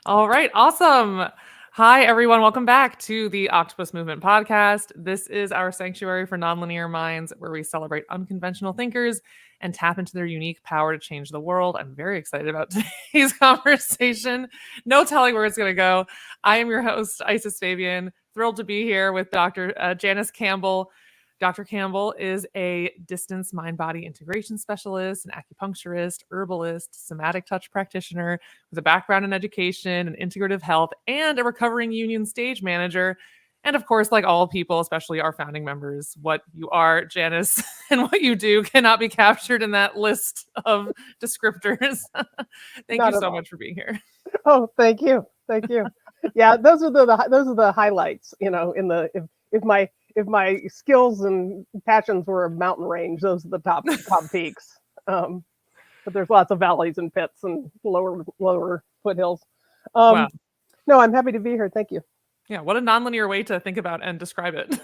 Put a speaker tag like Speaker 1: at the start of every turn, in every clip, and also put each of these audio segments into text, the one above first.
Speaker 1: All right, awesome. Hi, everyone. Welcome back to the Octopus Movement podcast. This is our sanctuary for nonlinear minds where we celebrate unconventional thinkers and tap into their unique power to change the world. I'm very excited about today's conversation. No telling where it's going to go. I am your host, Isis Fabian. Thrilled to be here with Dr. Janice Campbell. Dr. Campbell is a distance mind body integration specialist, an acupuncturist, herbalist, somatic touch practitioner with a background in education and integrative health, and a recovering union stage manager. And of course, like all people, especially our founding members, what you are, Janice, and what you do cannot be captured in that list of descriptors. Thank you
Speaker 2: Not at
Speaker 1: so
Speaker 2: all.
Speaker 1: much for being here.
Speaker 2: Oh, thank you. Thank you. Yeah, those are the highlights, in the if my skills and passions were a mountain range, those are the top peaks. But there's lots of valleys and pits and lower foothills.
Speaker 1: Wow.
Speaker 2: Um, no, I'm happy to be here. Thank you.
Speaker 1: Yeah, what a nonlinear way to think about and describe it.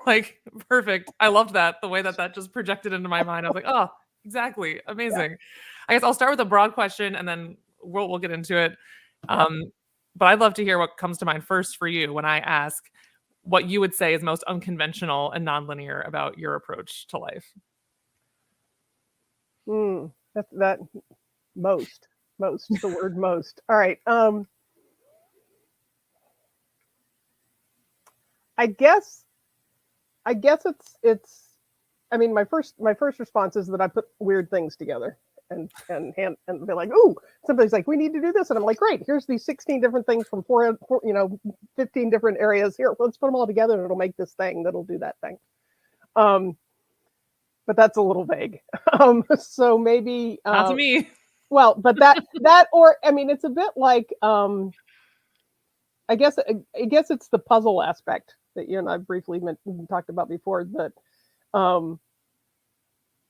Speaker 1: Like, perfect. I loved that. The way that that just projected into my mind. I was like, oh, exactly.
Speaker 2: Yeah,
Speaker 1: Amazing. I guess I'll start with a broad question and then we'll get into it.
Speaker 2: yeah.
Speaker 1: Um, but I'd love to hear what comes to mind first for you when I ask what you would say is most unconventional and nonlinear about your approach to life.
Speaker 2: That most the word most. All right. I guess it's. I mean, my first response is that I put weird things together and be like, ooh, somebody's like, we need to do this, and I'm like, great, here's these 16 different things from 15 different areas. Here, let's put them all together, and it'll make this thing that'll do that thing. Um, but that's a little vague. So maybe,
Speaker 1: Not to me.
Speaker 2: well, but or I mean, it's a bit like, I guess it's the puzzle aspect that you and I briefly talked about before. That um,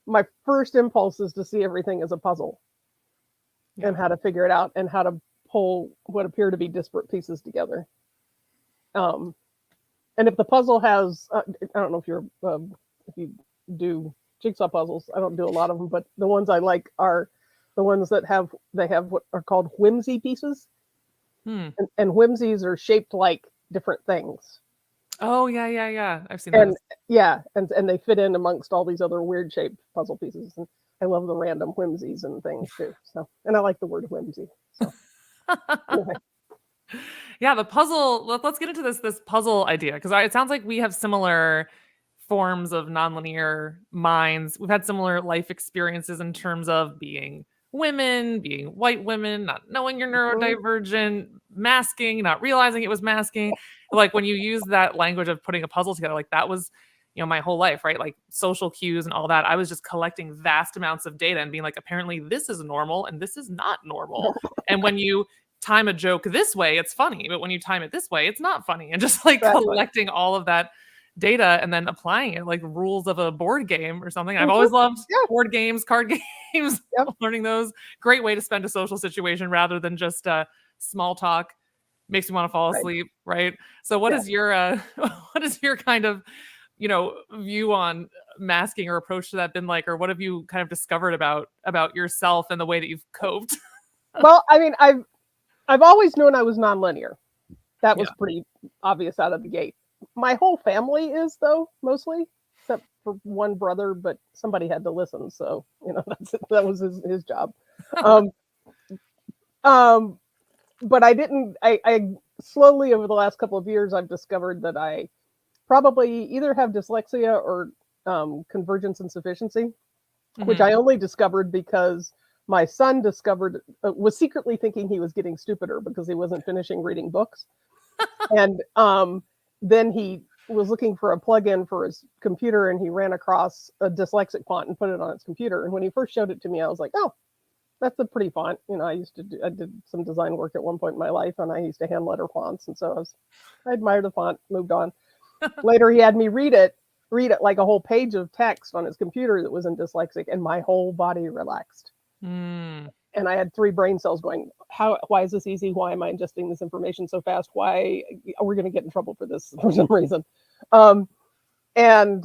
Speaker 2: my first impulse is to see everything as a puzzle
Speaker 1: Yeah.
Speaker 2: and how to figure it out and how to pull what appear to be disparate pieces together. Um, and if the puzzle has, I don't know if you do jigsaw puzzles. I don't do a lot of them, but the ones I like are the ones that have what are called whimsy pieces,
Speaker 1: Hmm.
Speaker 2: and whimsies are shaped like different things.
Speaker 1: Oh, yeah. I've seen those.
Speaker 2: And yeah, and they fit in amongst all these other weird shaped puzzle pieces. And I love the random whimsies and things too. So, and I like the word whimsy. So anyway,
Speaker 1: Yeah, the puzzle. Let's get into this puzzle idea because it sounds like we have similar forms of nonlinear minds. We've had similar life experiences in terms of being women, being white women, not knowing you're
Speaker 2: mhm,
Speaker 1: neurodivergent, masking, not realizing it was masking. Like when you use that language of putting a puzzle together, like that was, my whole life, right? Like social cues and all that. I was just collecting vast amounts of data and being like, apparently this is normal and this is not normal. And when you time a joke this way, it's funny, but when you time it this way, it's not funny. And just like
Speaker 2: exactly.
Speaker 1: collecting all of that data and then applying it like rules of a board game or something. I've
Speaker 2: Mhm,
Speaker 1: always loved
Speaker 2: yeah.
Speaker 1: board games, card games,
Speaker 2: Yep.
Speaker 1: learning those. Great way to spend a social situation rather than just small talk. Makes me want to fall
Speaker 2: Right.
Speaker 1: asleep, right? So what
Speaker 2: Yeah.
Speaker 1: is your what is your kind of, view on masking or approach to that been like, or what have you kind of discovered about yourself and the way that you've coped?
Speaker 2: Well, I mean, I've always known I was nonlinear. That
Speaker 1: Yeah.
Speaker 2: was pretty obvious out of the gate. My whole family is, though, mostly, except for one brother, but somebody had to listen, so that was his job. Um, um, but I didn't. I slowly over the last couple of years, I've discovered that I probably either have dyslexia or convergence insufficiency, which
Speaker 1: Hmm.
Speaker 2: I only discovered because my son was secretly thinking he was getting stupider because he wasn't finishing reading books. And then he was looking for a plug-in for his computer, and he ran across a dyslexic font and put it on his computer. And when he first showed it to me, I was like, "Oh, that's a pretty font." I did some design work at one point in my life, and I used to hand letter fonts, and so I admired the font, moved on. Later, he had me read it like a whole page of text on his computer that was in dyslexic, and my whole body relaxed.
Speaker 1: Mm.
Speaker 2: And I had three brain cells going, why is this easy? Why am I ingesting this information so fast? Why are we going to get in trouble for this for some reason? Um, and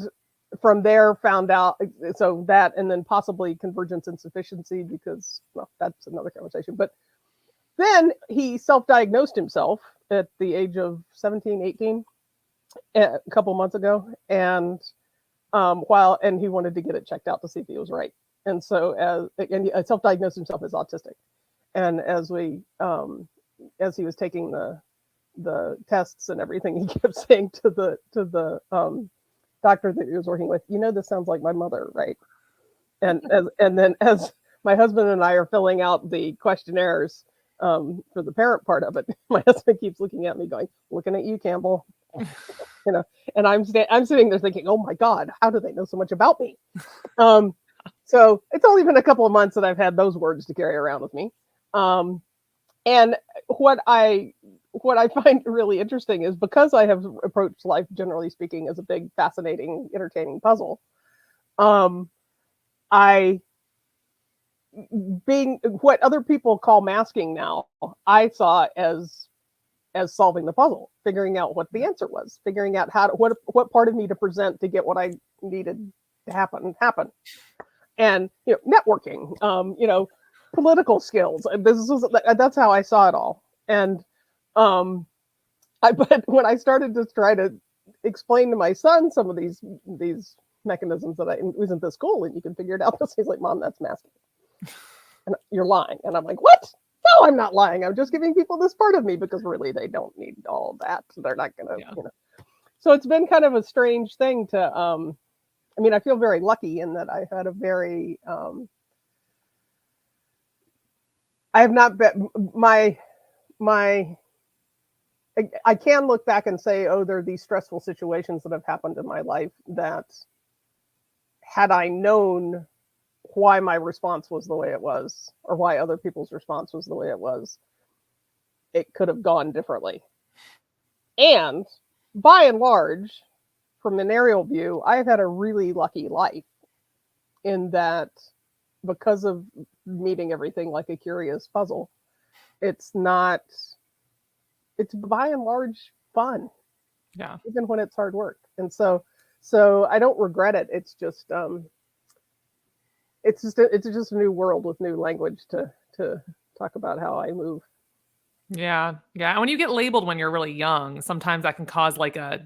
Speaker 2: from there found out, so that, and then possibly convergence insufficiency, because, well, that's another conversation. But Then he self-diagnosed himself at the age of 17, 18, a couple months ago, and he wanted to get it checked out to see if he was right. And so he self-diagnosed himself as autistic. And as he was taking the tests and everything, he kept saying to the doctor that he was working with, this sounds like my mother, right? And then as my husband and I are filling out the questionnaires for the parent part of it, my husband keeps looking at me going, looking at you, Campbell. And I'm sitting there thinking, oh my God, how do they know so much about me? So it's only been a couple of months that I've had those words to carry around with me. And what I find really interesting is, because I have approached life, generally speaking, as a big, fascinating, entertaining puzzle, being what other people call masking now, I saw as solving the puzzle, figuring out what the answer was, figuring out what part of me to present to get what I needed to happen. And networking, political skills. That's how I saw it all. And but when I started to try to explain to my son some of these mechanisms that isn't this cool and you can figure it out, he's like, Mom, that's masking. And you're lying. And I'm like, what? No, I'm not lying. I'm just giving people this part of me, because really they don't need all that. So they're not gonna, So it's been kind of a strange thing to I feel very lucky in that I had a very I have not been I can look back and say, oh, there are these stressful situations that have happened in my life that, had I known why my response was the way it was, or why other people's response was the way it was, it could have gone differently. And by and large, from an aerial view, I've had a really lucky life in that, because of meeting everything like a curious puzzle, it's by and large fun.
Speaker 1: Yeah.
Speaker 2: Even when it's hard work. And so I don't regret it. It's just it's just a new world with new language to talk about how I move.
Speaker 1: Yeah. And when you get labeled when you're really young, sometimes that can cause like a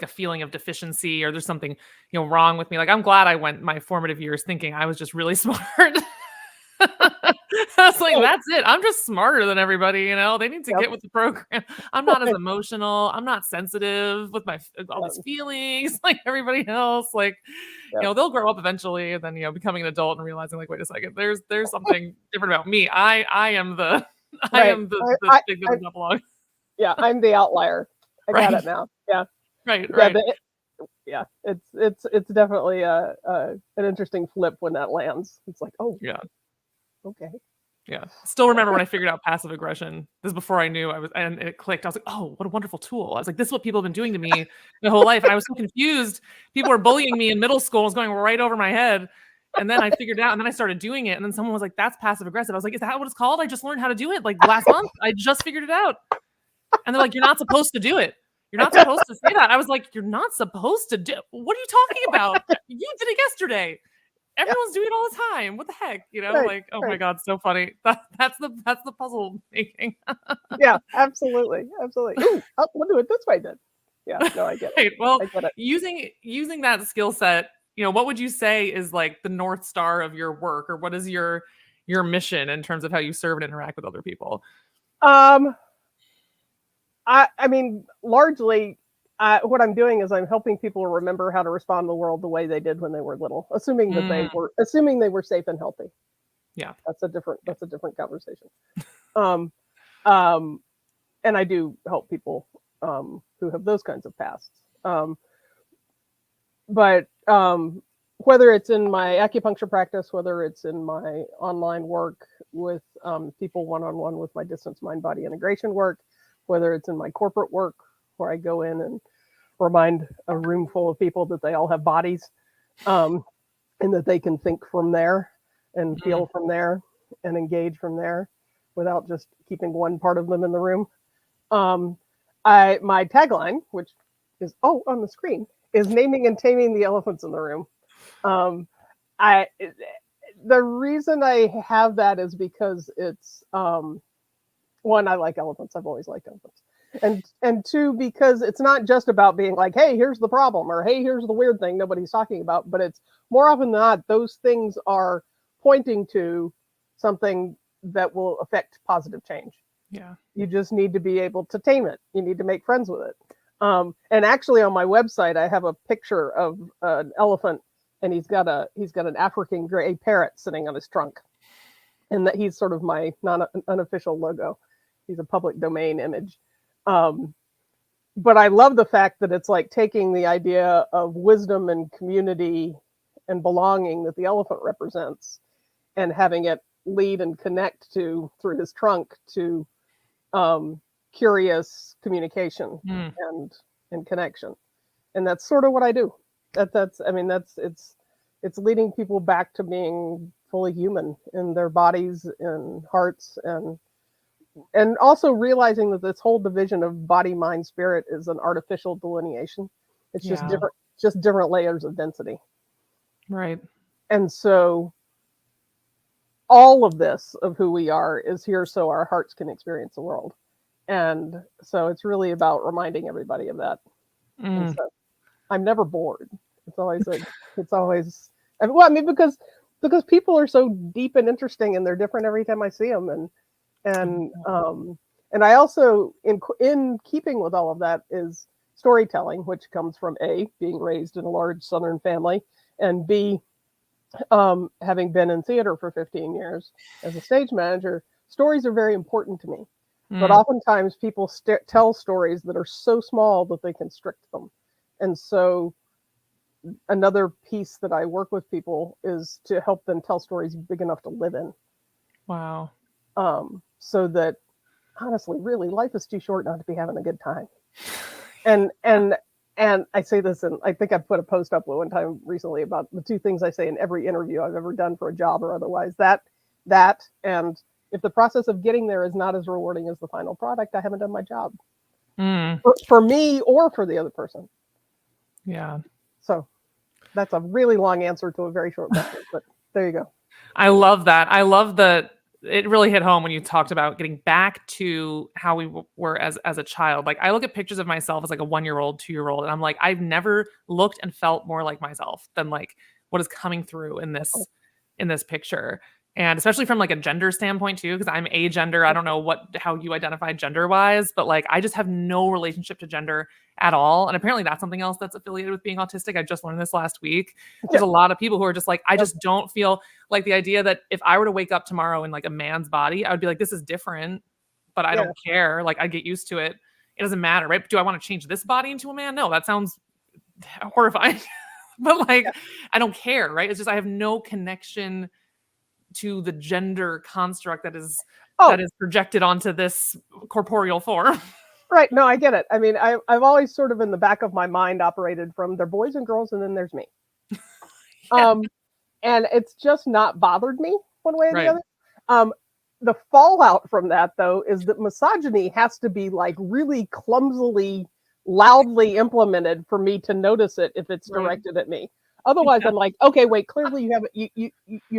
Speaker 1: feeling of deficiency, or there's something wrong with me. Like, I'm glad I went my formative years thinking I was just really smart. I was like, that's it. I'm just smarter than everybody. They need to get with the program. I'm not as emotional. I'm not sensitive with all these feelings like everybody else. Like, they'll grow up eventually, and then becoming an adult and realizing, like, wait a second, there's something different about me. I am the thing that does not belong.
Speaker 2: Yeah, I'm the outlier. I got it now. Yeah.
Speaker 1: Right.
Speaker 2: Yeah, it's definitely an interesting flip when that lands. It's like, oh
Speaker 1: yeah,
Speaker 2: okay.
Speaker 1: Yeah. Still remember when I figured out passive aggression. This is before I knew and it clicked. I was like, oh, what a wonderful tool. I was like, this is what people have been doing to me my whole life. And I was so confused. People were bullying me in middle school. It was going right over my head. And then I figured it out, and then I started doing it. And then someone was like, that's passive aggressive. I was like, is that what it's called? I just learned how to do it like last month. I just figured it out. And they're like, you're not supposed to do it. You're not supposed to say that. I was like, you're not supposed to do. What are you talking about? You did it yesterday. Everyone's doing it all the time. What the heck? My God, so funny. That's the puzzle making.
Speaker 2: Yeah, absolutely. Ooh, we'll do it this way then. Yeah, no, I get it.
Speaker 1: Right. Well,
Speaker 2: I get it.
Speaker 1: using that skill set, what would you say is like the North Star of your work, or what is your mission in terms of how you serve and interact with other people?
Speaker 2: Largely, what I'm doing is I'm helping people remember how to respond to the world the way they did when they were little, assuming they were safe and healthy.
Speaker 1: Yeah,
Speaker 2: that's a different conversation. And I do help people who have those kinds of pasts. But whether it's in my acupuncture practice, whether it's in my online work with people one-on-one with my distance mind-body integration work, whether it's in my corporate work where I go in and remind a room full of people that they all have bodies, and that they can think from there and feel from there and engage from there without just keeping one part of them in the room. My tagline, which is on the screen, is naming and taming the elephants in the room. The reason I have that is because it's One, I like elephants. I've always liked elephants. And two, because it's not just about being like, hey, here's the problem, or hey, here's the weird thing nobody's talking about, but it's more often than not, those things are pointing to something that will affect positive change.
Speaker 1: Yeah.
Speaker 2: You just need to be able to tame it. You need to make friends with it. And actually on my website, I have a picture of an elephant, and he's got an African gray parrot sitting on his trunk. And that he's sort of my unofficial logo. He's a public domain image. But I love the fact that it's like taking the idea of wisdom and community and belonging that the elephant represents and having it lead and connect to, through his trunk, to curious communication and connection. And that's sort of what I do. It's leading people back to being fully human in their bodies and hearts, and also realizing that this whole division of body, mind, spirit is an artificial delineation. It's just different layers of density.
Speaker 1: Right.
Speaker 2: And so all of this of who we are is here so our hearts can experience the world. And so it's really about reminding everybody of that. And so I'm never bored. Because people are so deep and interesting, and they're different every time I see them. And I also, in keeping with all of that, is storytelling, which comes from A, being raised in a large Southern family, and B, having been in theater for 15 years as a stage manager. Stories are very important to me. But oftentimes people tell stories that are so small that they constrict them. And so another piece that I work with people is to help them tell stories big enough to live in.
Speaker 1: Wow.
Speaker 2: So that, honestly, really, life is too short not to be having a good time. And I say this, and I think I put a post up one time recently about the two things I say in every interview I've ever done for a job or otherwise. That, and if the process of getting there is not as rewarding as the final product, I haven't done my job. For me or for the other person.
Speaker 1: Yeah.
Speaker 2: So that's a really long answer to a very short question, but there you go.
Speaker 1: I love that. I love that it really hit home when you talked about getting back to how we were as a child. Like, I look at pictures of myself as like a 1-year-old, 2-year-old, and I'm like, I've never looked and felt more like myself than like what is coming through in this picture. And especially from like a gender standpoint too, because I'm agender. I don't know how you identify gender wise, but like I just have no relationship to gender at all. And apparently that's something else that's affiliated with being autistic. I just learned this last week. There's a lot of people who are just like, I just don't feel like the idea that if I were to wake up tomorrow in like a man's body, I would be like, this is different, but I don't care. Like, I get used to it. It doesn't matter, right? Do I want to change this body into a man? No, that sounds horrifying. But like, I don't care, right? It's just I have no connection to the gender construct that is projected onto this corporeal form.
Speaker 2: Right. No, I get it. I mean, I've always sort of in the back of my mind operated from they're boys and girls, and then there's me. And it's just not bothered me one way or the other. The fallout from that, though, is that misogyny has to be like really clumsily, loudly implemented for me to notice it if it's directed at me. Otherwise, I'm like, okay, wait, clearly you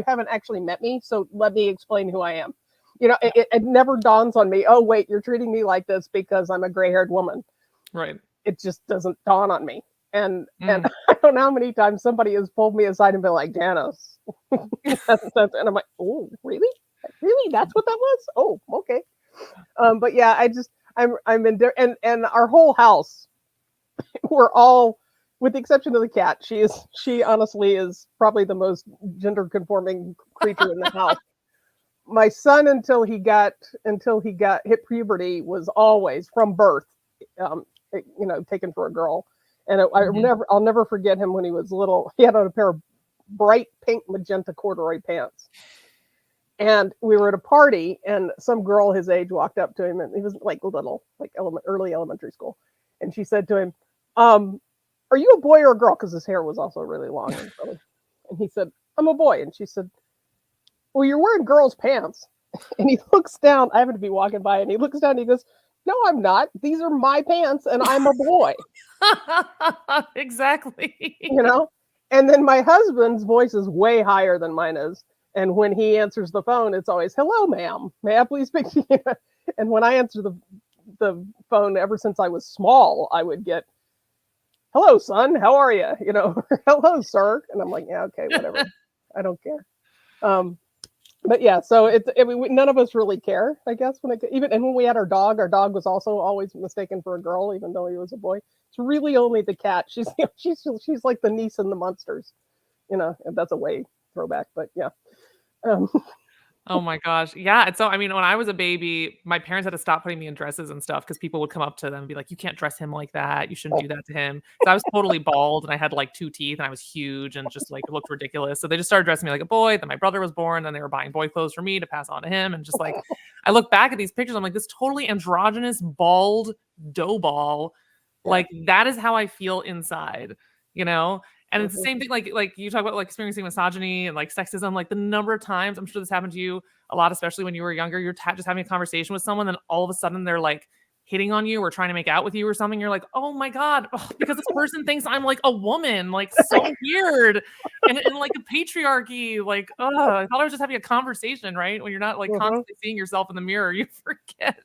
Speaker 2: haven't actually met me, so let me explain who I am. You know, it never dawns on me, oh, wait, you're treating me like this because I'm a gray-haired woman. Right. It just doesn't dawn on me. And I don't know how many times somebody has pulled me aside and been like, Janice. And I'm like, oh, really? Really? That's what that was? Oh, okay. But yeah, I'm in there. And our whole house, we're all, with the exception of the cat, she honestly is probably the most gender conforming creature in the house. My son, until he hit puberty, was always from birth, taken for a girl. And I'll never forget him when he was little. He had on a pair of bright pink magenta corduroy pants. And we were at a party, and some girl his age walked up to him, and he was like little, like early elementary school. And she said to him, are you a boy or a girl? Because his hair was also really long and curly. And he said, I'm a boy. And she said, well, you're wearing girls' pants. And he looks down. I happen to be walking by, and he looks down and he goes, no, I'm not. These are my pants, and I'm a boy.
Speaker 1: Exactly.
Speaker 2: You know? And then my husband's voice is way higher than mine is. And when he answers the phone, it's always, hello, ma'am. May I please speak to you? And when I answer the phone, ever since I was small, I would get, "Hello, son. How are you?" "Hello, sir." And I'm like, "Yeah, okay, whatever. I don't care." But yeah, so none of us really care, I guess. And when we had our dog was also always mistaken for a girl, even though he was a boy. It's really only the cat. She's like the niece in the Munsters, and that's a way throwback, but yeah. Um,
Speaker 1: Oh my gosh. Yeah. And so, I mean, when I was a baby, my parents had to stop putting me in dresses and stuff because people would come up to them and be like, "You can't dress him like that. You shouldn't do that to him." So I was totally bald and I had like 2 teeth and I was huge and just like looked ridiculous. So they just started dressing me like a boy. Then my brother was born. Then they were buying boy clothes for me to pass on to him. And just like, I look back at these pictures, I'm like, this totally androgynous, bald dough ball.
Speaker 2: yeah.
Speaker 1: Like, that is how I feel inside, you know? And it's the
Speaker 2: Mhm.
Speaker 1: same thing, like you talk about like experiencing misogyny and like sexism, like the number of times, I'm sure this happened to you a lot, especially when you were younger, you're just having a conversation with someone, then all of a sudden they're like hitting on you or trying to make out with you or something. You're like, oh my God, because this person thinks I'm like a woman, like so weird. And like a patriarchy, like, I thought I was just having a conversation, right? When you're not like
Speaker 2: Mhm.
Speaker 1: constantly seeing yourself in the mirror, you forget.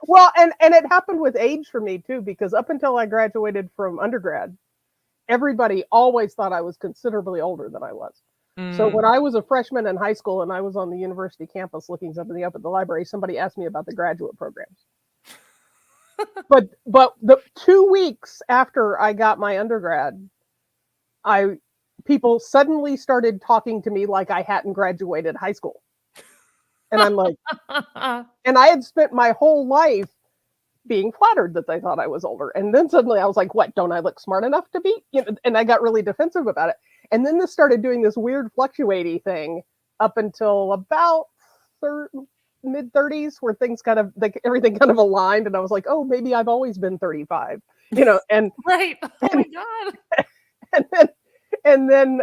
Speaker 2: Well, and it happened with age for me too, because up until I graduated from undergrad, everybody always thought I was considerably older than I was. So
Speaker 1: Mm.
Speaker 2: when I was a freshman in high school and I was on the university campus looking something up at the library, somebody asked me about the graduate programs. But the 2 weeks after I got my undergrad, I people suddenly started talking to me like I hadn't graduated high school. And I'm like, and I had spent my whole life being flattered that they thought I was older. And then suddenly I was like, what, don't I look smart enough to be? And I got really defensive about it. And then this started doing this weird fluctuating thing up until about mid 30s, where things kind of like everything kind of aligned. And I was like, oh, maybe I've always been 35, and,
Speaker 1: Right. Oh
Speaker 2: and,
Speaker 1: my God.
Speaker 2: and then,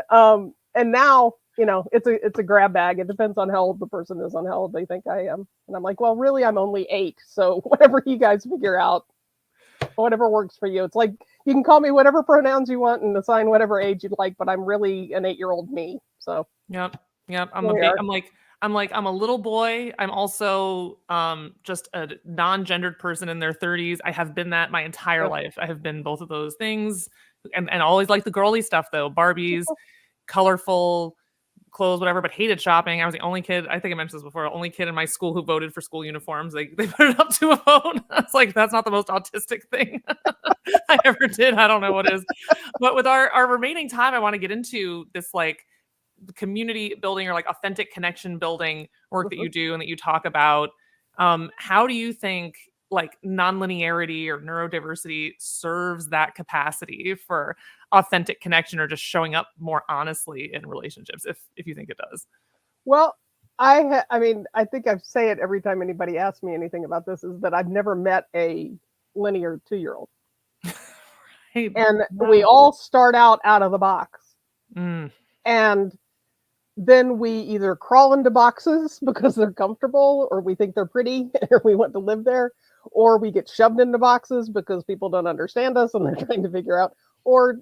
Speaker 2: and now, it's a grab bag. It depends on how old the person is, on how old they think I am. And I'm like, well, really, I'm only 8. So whatever you guys figure out, whatever works for you. It's like, you can call me whatever pronouns you want and assign whatever age you'd like, but I'm really an 8-year-old me. So
Speaker 1: Yep. Yep.
Speaker 2: here we are.
Speaker 1: I'm a little boy. I'm also just a non-gendered person in their 30s. I have been that my entire
Speaker 2: Yep.
Speaker 1: life. I have been both of those things. And always like the girly stuff though. Barbies, colorful clothes, whatever, but hated shopping. I was the only kid, I think I mentioned this before, only kid in my school who voted for school uniforms. They put it up to a vote. I was like, that's not the most autistic thing I ever did. I don't know what is. But with our remaining time, I want to get into this like community building or like authentic connection building work that
Speaker 2: Mhm.
Speaker 1: you do and that you talk about. How do you think like nonlinearity or neurodiversity serves that capacity for authentic connection or just showing up more honestly in relationships, if you think it does?
Speaker 2: Well, I mean, I think I say it every time anybody asks me anything about this, is that I've never met a linear 2-year-old.
Speaker 1: Hey,
Speaker 2: And we
Speaker 1: wow.
Speaker 2: all start out of the box.
Speaker 1: Mm.
Speaker 2: And then we either crawl into boxes because they're comfortable, or we think they're pretty or we want to live there, or we get shoved into boxes because people don't understand us and they're trying to figure out, or,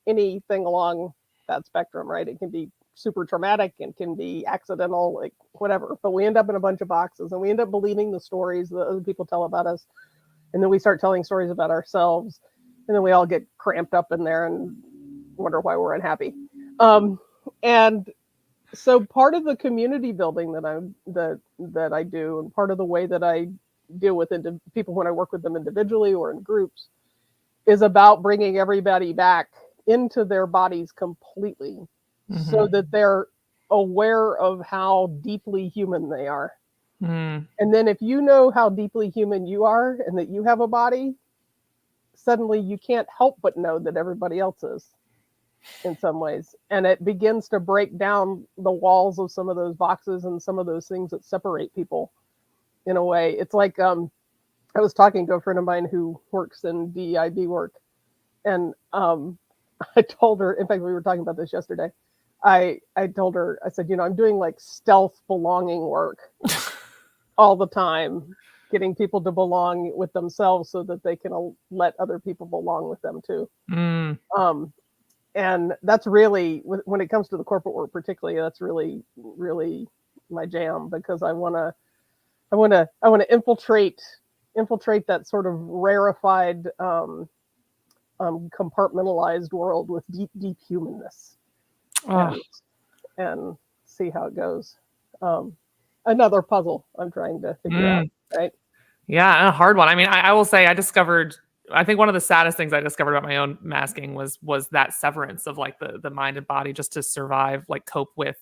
Speaker 2: anything along that spectrum, right? It can be super traumatic and can be accidental, like whatever. But we end up in a bunch of boxes and we end up believing the stories that other people tell about us. And then we start telling stories about ourselves. And then we all get cramped up in there and wonder why we're unhappy. And so part of the community building that I do, and part of the way that I deal with people when I work with them individually or in groups, is about bringing everybody back into their bodies completely, so
Speaker 1: Mhm.
Speaker 2: that they're aware of how deeply human they are.
Speaker 1: Mm.
Speaker 2: And then if you know how deeply human you are and that you have a body, suddenly you can't help but know that everybody else is, in some ways. And it begins to break down the walls of some of those boxes and some of those things that separate people in a way. It's like, I was talking to a friend of mine who works in DEIB work, and I told her, in fact, we were talking about this yesterday. I told her, I said, I'm doing like stealth belonging work all the time, getting people to belong with themselves so that they can let other people belong with them too.
Speaker 1: Mm.
Speaker 2: Um, and that's really, when it comes to the corporate work particularly, that's really, really my jam, because I want to I want to infiltrate that sort of rarefied, compartmentalized world with deep humanness,
Speaker 1: Oh,
Speaker 2: and see how it goes. Another puzzle I'm trying to figure out. Right?
Speaker 1: yeah, and a hard one. I mean, I will say I think one of the saddest things I discovered about my own masking was that severance of like the mind and body just to survive, like cope with,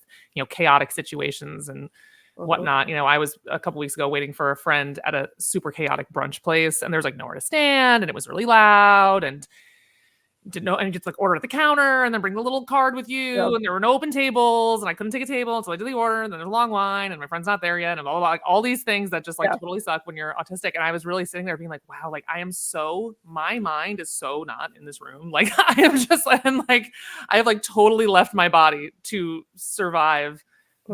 Speaker 1: chaotic situations and whatnot. I was a couple weeks ago waiting for a friend at a super chaotic brunch place, and there's like nowhere to stand, and it was really loud, and didn't know, and you just like order at the counter and then bring the little card with you.
Speaker 2: Yep.
Speaker 1: And there were no open tables, and I couldn't take a table until I did the order. And then there's a long line, and my friend's not there yet, and blah, blah, blah, like all these things that just like totally suck when you're autistic. And I was really sitting there being like, wow, like my mind is so not in this room. Like I have like totally left my body to survive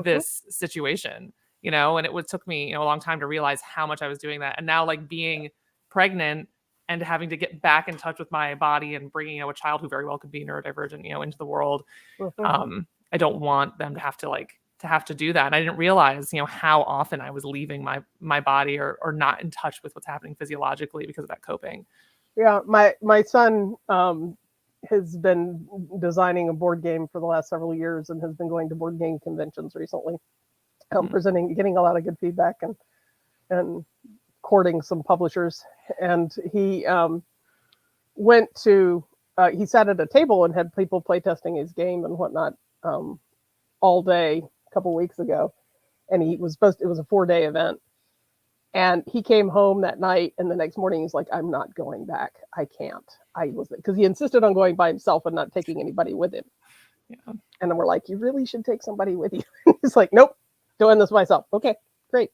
Speaker 1: this situation, and it took me, a long time to realize how much I was doing that. And now like being pregnant and having to get back in touch with my body and bringing, a child who very well could be neurodivergent, into the world. I don't want them to have to do that. And I didn't realize, how often I was leaving my body or not in touch with what's happening physiologically because of that coping.
Speaker 2: Yeah. My son, has been designing a board game for the last several years and has been going to board game conventions recently, presenting, getting a lot of good feedback and courting some publishers. And he he sat at a table and had people playtesting his game and whatnot all day a couple weeks ago. And it was a 4-day event. And he came home that night, and the next morning he's like, I'm not going back. I can't. Because he insisted on going by himself and not taking anybody with him. Yeah. And then we're like, you really should take somebody with you. He's like, nope, doing this myself. Okay, great.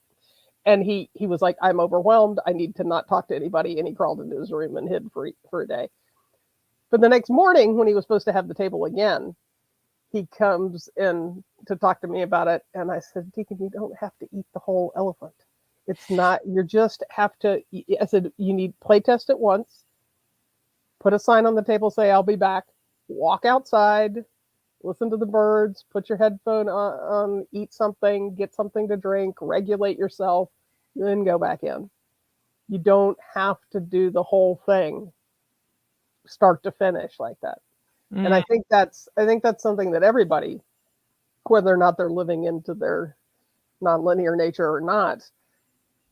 Speaker 2: And he was like, I'm overwhelmed. I need to not talk to anybody. And he crawled into his room and hid for a day. But the next morning, when he was supposed to have the table again, he comes in to talk to me about it. And I said, Deacon, you don't have to eat the whole elephant. It's not, you just have to, I said, you need playtest it once, put a sign on the table, say, I'll be back, walk outside, listen to the birds, put your headphone on, eat something, get something to drink, regulate yourself, then go back in. You don't have to do the whole thing, start to finish like that. And I think that's something that everybody, whether or not they're living into their nonlinear nature or not,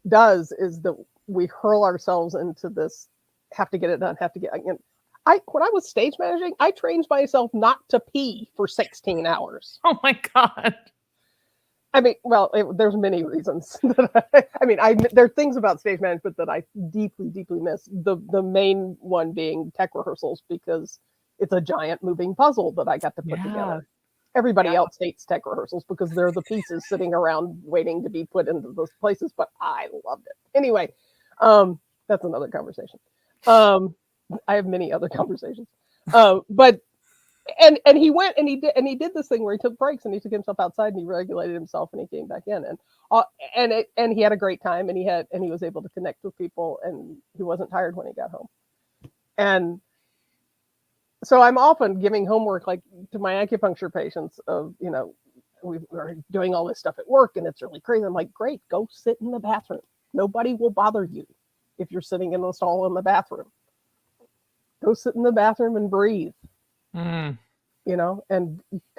Speaker 2: does, is that we hurl ourselves into this, have to get it done, when I was stage managing, I trained myself not to pee for 16 hours.
Speaker 1: Oh my God.
Speaker 2: I mean, well, there's many reasons. There are things about stage management that I deeply, deeply miss. The main one being tech rehearsals, because it's a giant moving puzzle that I got to put together. Everybody else hates tech rehearsals because they're the pieces sitting around waiting to be put into those places, but I loved it. Anyway, that's another conversation. I have many other conversations. But he went and he did this thing where he took breaks and he took himself outside and he regulated himself and he came back in and he had a great time and he was able to connect with people and he wasn't tired when he got home. And so I'm often giving homework like to my acupuncture patients of, we're doing all this stuff at work and it's really crazy. I'm like, great, go sit in the bathroom. Nobody will bother you if you're sitting in the stall in the bathroom. Go sit in the bathroom and breathe, and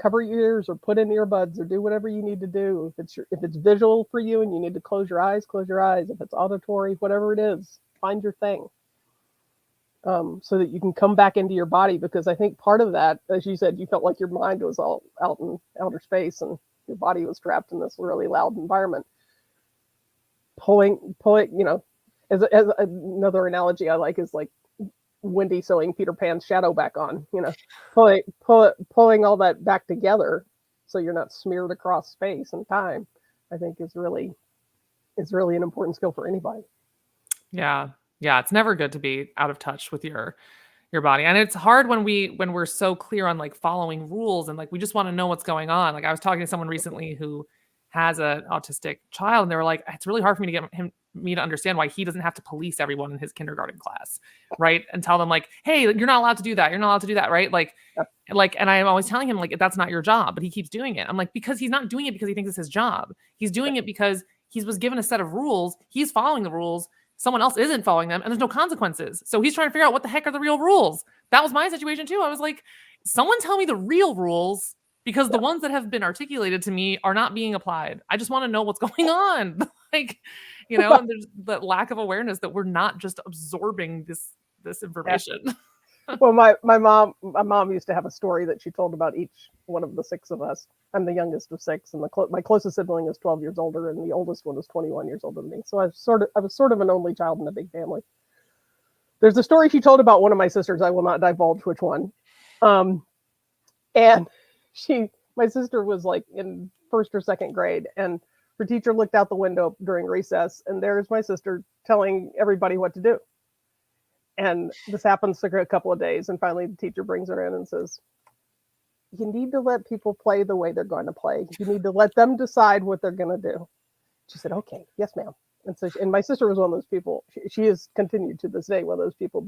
Speaker 2: cover your ears or put in earbuds or do whatever you need to do. If it's visual for you and you need to close your eyes, close your eyes. If it's auditory, whatever it is, find your thing. So that you can come back into your body, because I think part of that, as you said, you felt like your mind was all out in outer space and your body was trapped in this really loud environment. Pulling, as another analogy I like is like Wendy sewing Peter Pan's shadow back on, pulling all that back together so you're not smeared across space and time, I think is really an important skill for anybody.
Speaker 1: Yeah. Yeah, it's never good to be out of touch with your body. And it's hard when we're so clear on like following rules and like we just want to know what's going on. Like I was talking to someone recently who has an autistic child and they were like, it's really hard for me to get me to understand why he doesn't have to police everyone in his kindergarten class, right? And tell them like, hey, you're not allowed to do that. You're not allowed to do that, right? And I'm always telling him like, that's not your job, but he keeps doing it. I'm like, because he's not doing it because he thinks it's his job. He's doing it because he was given a set of rules. He's following the rules. Someone else isn't following them, and there's no consequences. So he's trying to figure out what the heck are the real rules. That was my situation too. I was like, someone tell me the real rules, because the ones that have been articulated to me are not being applied. I just want to know what's going on. Like, you know, and there's the lack of awareness that we're not just absorbing this information.
Speaker 2: Yeah. Well, my mom used to have a story that she told about each one of the six of us. I'm the youngest of six, and my closest sibling is 12 years older, and the oldest one is 21 years older than me. So I was sort of an only child in a big family. There's a story she told about one of my sisters. I will not divulge which one. And my sister was like in first or second grade, and her teacher looked out the window during recess, and there's my sister telling everybody what to do. And this happens for a couple of days, and finally the teacher brings her in and says, you need to let people play the way they're going to play. You need to let them decide what they're going to do. She said, okay, yes, ma'am. And so, and my sister was one of those people. She is continued to this day one of those people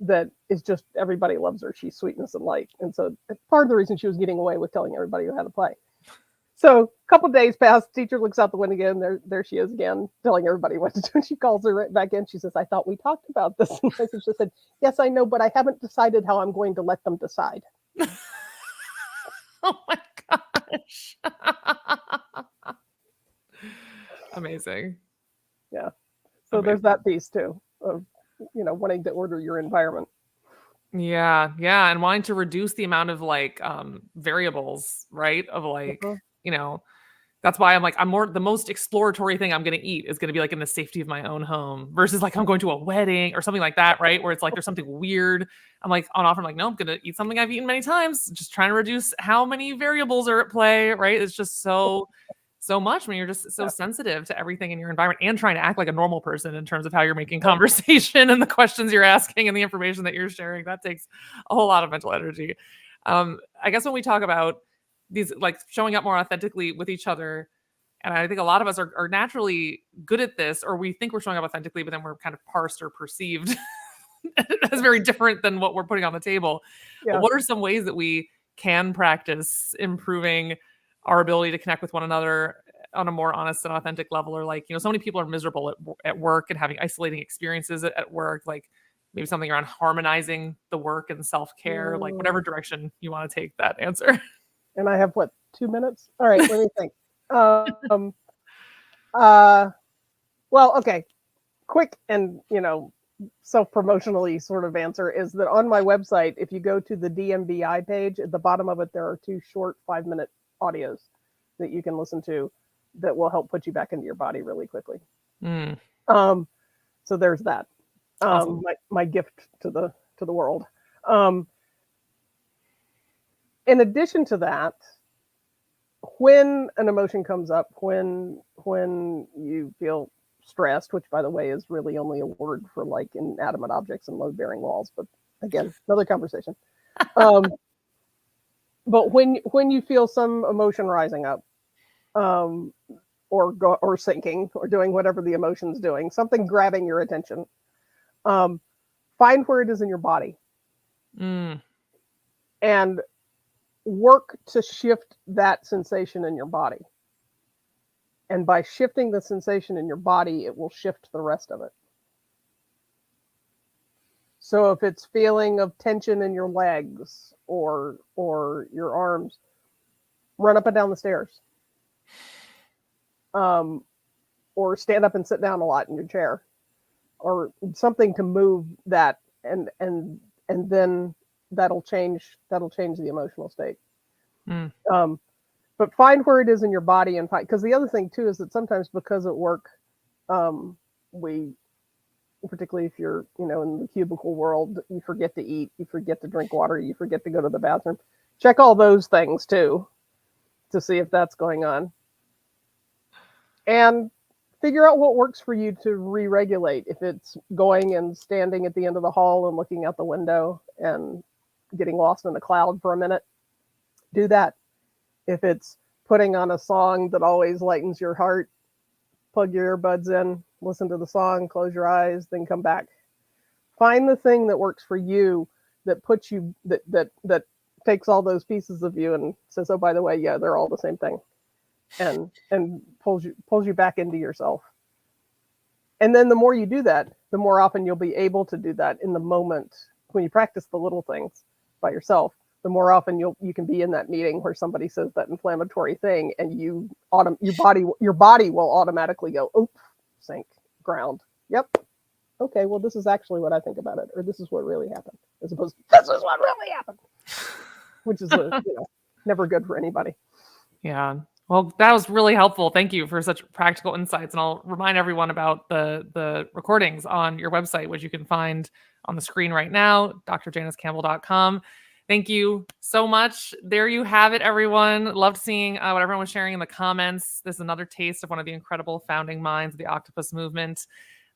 Speaker 2: that is just, everybody loves her. She's sweetness and light. And so part of the reason she was getting away with telling everybody how to play. So a couple of days passed, teacher looks out the window again, there she is again, telling everybody what to do. And she calls her right back in. She says, I thought we talked about this. And my sister said, yes, I know, but I haven't decided how I'm going to let them decide.
Speaker 1: Oh my gosh. Amazing.
Speaker 2: Yeah. So there's that piece too of, you know, wanting to order your environment.
Speaker 1: Yeah. Yeah. And wanting to reduce the amount of like variables, right? Of like, you know, that's why I'm like, the most exploratory thing I'm going to eat is going to be like in the safety of my own home versus like I'm going to a wedding or something like that, right? Where it's like there's something weird. I'm like on offer, I'm like, no, I'm going to eat something I've eaten many times, just trying to reduce how many variables are at play, right? It's just so much when you're just so sensitive to everything in your environment and trying to act like a normal person in terms of how you're making conversation and the questions you're asking and the information that you're sharing. That takes a whole lot of mental energy. I guess when we talk about these, like showing up more authentically with each other, and I think a lot of us are naturally good at this, or we think we're showing up authentically, but then we're kind of parsed or perceived as very different than what we're putting on the table.
Speaker 2: Yeah.
Speaker 1: But what are some ways that we can practice improving our ability to connect with one another on a more honest and authentic level? Or like, you know, so many people are miserable at work and having isolating experiences at work, like maybe something around harmonizing the work and self-care, like whatever direction you want to take that answer.
Speaker 2: And I have 2 minutes? All right, let me think. Well, okay. Quick and, you know, self-promotionally sort of answer is that on my website, if you go to the DMBI page, at the bottom of it, there are 2 short 5-minute audios that you can listen to that will help put you back into your body really quickly. So there's that. Awesome. My gift to the world. In addition to that, when an emotion comes up, when you feel stressed, which by the way is really only a word for like inanimate objects and load-bearing walls, but again, another conversation. But when you feel some emotion rising up, or sinking, or doing whatever the emotion's doing, something grabbing your attention, find where it is in your body, and work to shift that sensation in your body. And by shifting the sensation in your body, it will shift the rest of it. So if it's feeling of tension in your legs or your arms, run up and down the stairs. Or stand up and sit down a lot in your chair, or something to move that, and then that'll change the emotional state. But find where it is in your body, and find, because the other thing too is that sometimes because at work, we, particularly if you're, you know, in the cubicle world, you forget to eat, you forget to drink water, you forget to go to the bathroom. Check all those things too, to see if that's going on. And figure out what works for you to re-regulate. If it's going and standing at the end of the hall and looking out the window and getting lost in the cloud for a minute, do that. If it's putting on a song that always lightens your heart, plug your earbuds in, listen to the song, close your eyes, then come back. Find the thing that works for you, that puts you, that takes all those pieces of you and says, oh, by the way, yeah, they're all the same thing. and pulls you back into yourself. And then the more you do that, the more often you'll be able to do that in the moment when you practice the little things by yourself. The more often you can be in that meeting where somebody says that inflammatory thing, and your body will automatically go, "Oop, sink, ground. Yep. Okay, well, this is actually what I think about it, or this is what really happened," as opposed to "this is what really happened," which is never good for anybody.
Speaker 1: Yeah. Well, that was really helpful. Thank you for such practical insights. And I'll remind everyone about the recordings on your website, which you can find on the screen right now, drjanicecampbell.com. Thank you so much. There you have it, everyone. Loved seeing what everyone was sharing in the comments. This is another taste of one of the incredible founding minds of the Octopus Movement.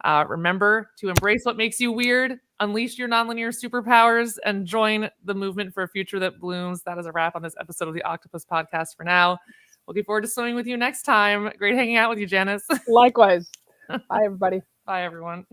Speaker 1: Remember to embrace what makes you weird, unleash your nonlinear superpowers, and join the movement for a future that blooms. That is a wrap on this episode of the Octopus Podcast for now. Looking forward to swimming with you next time. Great hanging out with you, Janice.
Speaker 2: Likewise. Bye, everybody.
Speaker 1: Bye, everyone.